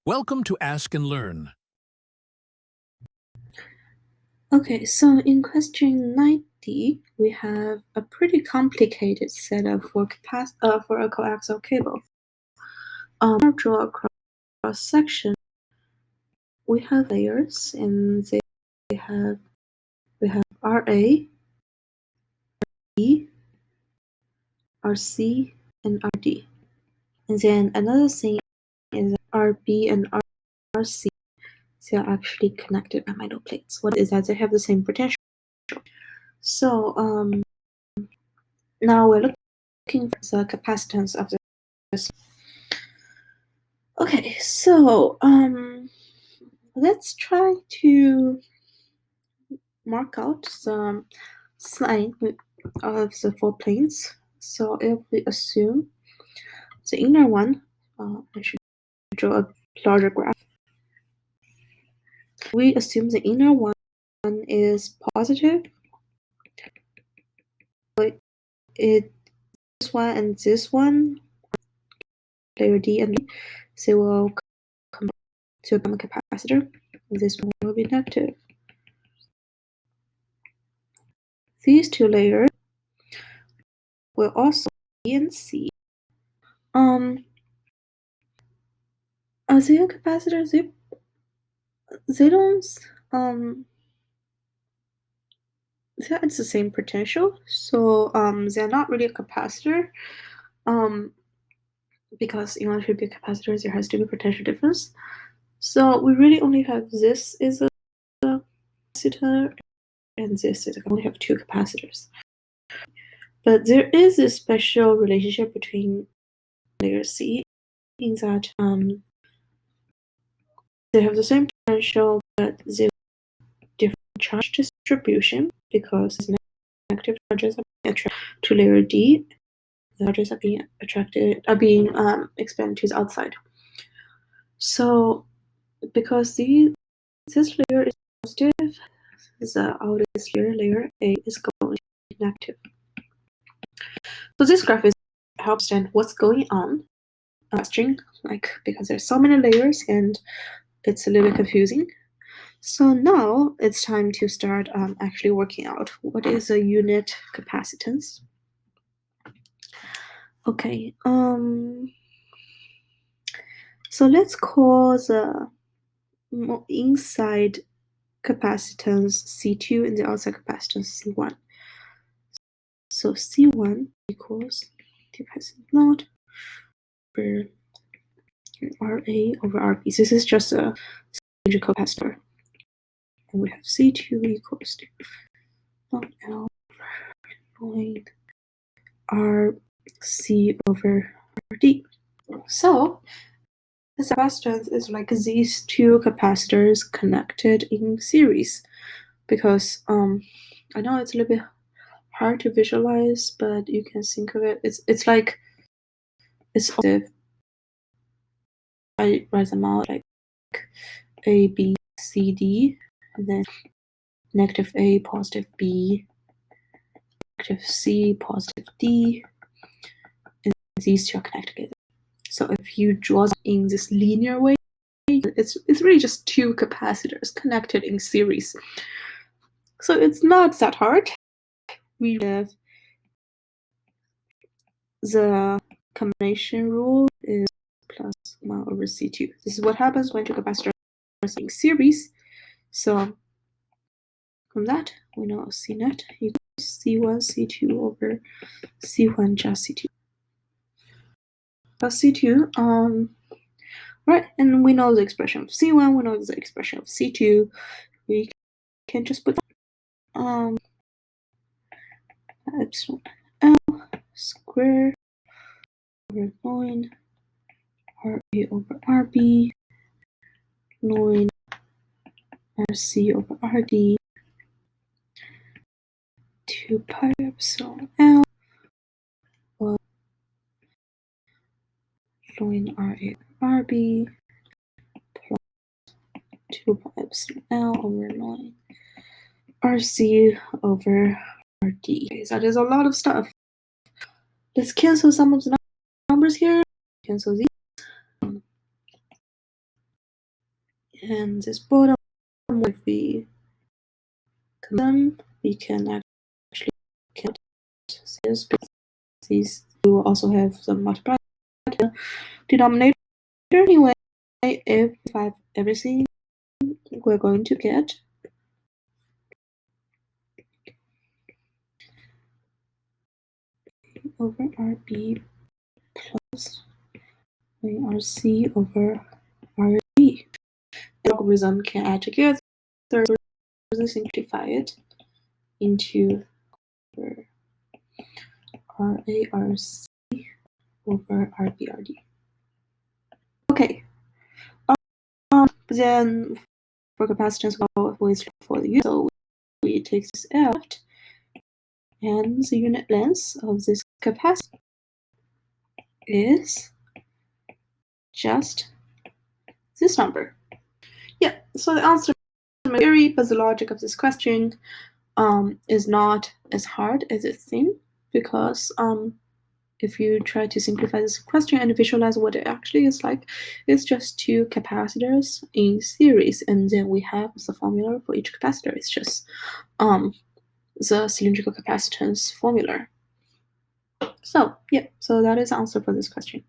Welcome to Ask and Learn. Okay, so in question 90, we have a pretty complicated setup for a coaxial cable. Draw a cross section. We have layers, and we have RA, RB, RC, and RD. And then another thing is RB and RC. They are actually connected by metal plates. What is that? They have the same potential. So now we're looking for the capacitance of this. Okay, so let's try to mark out the sign of the 4 planes. So if we assume the inner one, I should draw a larger graph. We assume the inner one is positive. This one and this one, layer D and D, they will come to become a capacitor. This one will be negative. These two layers will also B and C. Are they a capacitor? They don't it's the same potential, so they're not really a capacitor. Because in order to be a capacitor, there has to be potential difference. So we really only have this is a capacitor, and this is we only have 2 capacitors. But there is a special relationship between layer C, in that they have the same potential, but they have different charge distribution, because negative charges are being attracted to layer D. The charges are being expanded to the outside. So because this layer is positive, the outest layer A is going to be negative. So this graph helps understand what's going on. String, because there's so many layers and it's a little bit confusing. So now it's time to start actually working out what is a unit capacitance. Okay, so let's call the inside capacitance C2 and the outside capacitance C1. So C1 equals capacitance naught over RA over RB. This is just a cylindrical capacitor. And we have C2 equals to naught L over RC over RD. So the capacitance is like these 2 capacitors connected in series, because I know it's a little bit hard to visualize, but you can think of it. It's like it's positive. I write them out like A, B, C, D, and then negative A, positive B, negative C, positive D, and these 2 are connected together. So if you draw in this linear way, it's really just 2 capacitors connected in series. So it's not that hard. We have the combination rule is plus 1 over C2. This is what happens when 2 capacitors are in series. So from that, we know C net equals C1 C2 over C1 just C2 plus C2. Right, and we know the expression of C1, we know the expression of C2. We can just put epsilon L square over 9 RA over RB 9 RC over RD 2 pi epsilon L 9 RA over RB plus 2 pi epsilon L over 9 RC over RD. Okay, so there's a lot of stuff. Let's cancel some of the numbers here. Cancel these. And this bottom, if we them, we can actually count this, because these will also have some multiplier denominator. Anyway, if we have everything, we're going to get over RB plus ARC over RB. Logarithm can add together, simplify it into RARC over RBRD. Okay. Then for capacitance, we always look for the unit. So we take this left, and the unit length of this capacitor is just this number. Yeah, so the answer is theory, but the logic of this question is not as hard as it seems, because if you try to simplify this question and visualize what it actually is like, it's just two capacitors in series, and then we have the formula for each capacitor. It's just the cylindrical capacitance formula. So yeah, so that is the answer for this question.